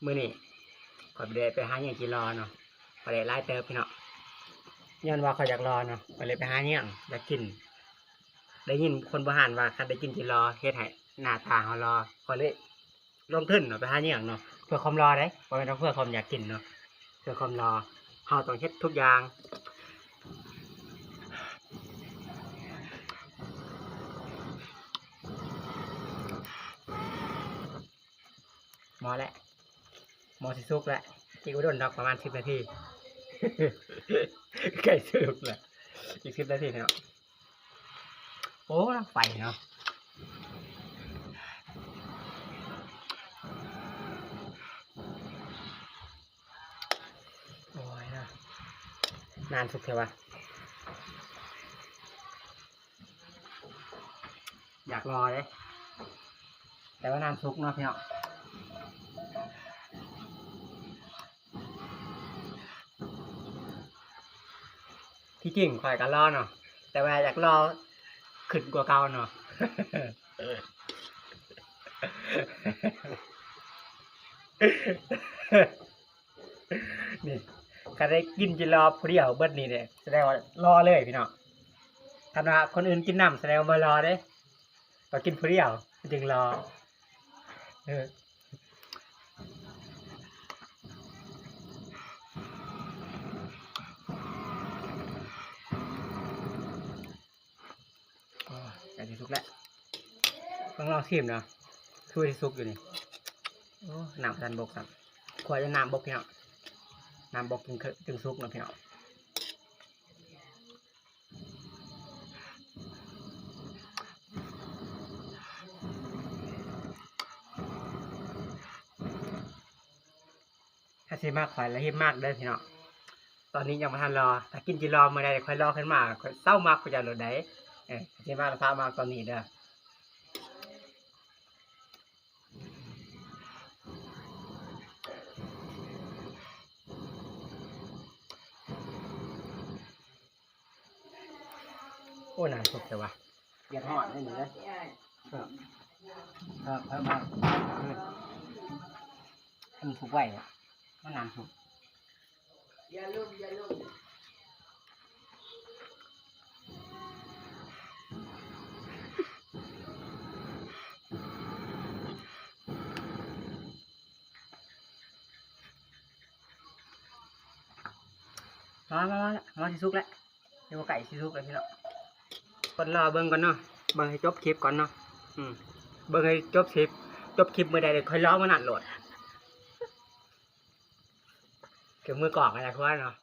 มื้อนี้ข่อยไปหาหยังกินรอเนาะก็ได้หลายเติบพี่เนาะย้อนว่าข่อยอยากรอเนาะก็เลยไปหาหยังอยากกินได้ยินคนโบราณว่าคันได้กินกินรอเฮ็ดให้หน้าตาเฮารอก็เลยลงทุนเนาะไปหาหยังเนาะเพื่อความรอได้บ่แม่นเพื่อความอยากกินเนาะเพื่อความรอเฮาต้องเฮ็ดทุกอย่างหมอแล้วหมอสิสุกแล้วอีกบ่โดนดอกประมาณ10 นาที ใกล้สุกแล้วอีก10 นาทีเนาะโอ้ไฟเนาะโอ้ยนะนานสุกเถอะวะอยากรอเลยแต่ว่านานสุกเนาะพี่เนาะที่จริงข่อยก็รอเนาะแต่ว่าอยากรอขึ้นกว่าเก่าเนาะ นี่ก็ได้กินจิรอผู้เดียวเบิดนี่เนี่ยแสดงว่ารอเลยพี่น้องถ้าว่าคนอื่นกินน้ำแสดงว่ารอเด้ก็กินผู้เดียวจึงรอเออใกล้จะสุกแล้วต้องลองชิมเนาะช่วยสุกอยู่นี่โอ้น้ำดันบกครับขวดจะน้ำบกพี่น้องน้ำบกจึงสุกเนาะพี่น้องถ้าซีมากข่อยแล้วหิมมากเด้อพี่น้องตอนนี้ยังไม่ทันรอถ้ากินจิรอเมื่อใดค่อยรอขึ้นมาค่อยเศร้ามากกว่าจะรถได้ซีมากแล้วพามากตอนนี้เด้อโอ้น้ำสุกแต่ว่าเดือดหอดได้หนึ่งเลยเพิ่มมาให้มันสุกไวอ่ะมันน้ำสุกมาสิสุกแล้วเดี๋ยวไก่สิสุกแล้วพี่น้องคนรอเบิ่งก่อนเนาะเบิ่งให้จบคลิปก่อนเนาะเบิ่งให้จบคลิปเมื่อใดเดี๋ยวค่อยรอมานั่นโหลดเกี่ยวมือกรอกอะไรพวกนั้นเนาะ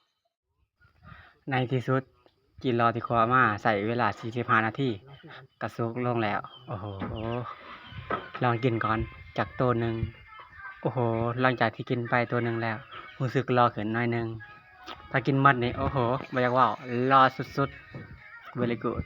ในที่สุดกินรอที่ครัวมาใส่เวลา45 นาทีกระซุกลงแล้วโอ้โหลองกินก่อนจากตัวหนึ่งโอ้โหหลังจากที่กินไปตัวหนึ่งแล้วรู้สึกรอขึ้นหน่อยนึงถ้ากินมัดนี่โอ้โหไม่อยากว่ารอสุดๆ very good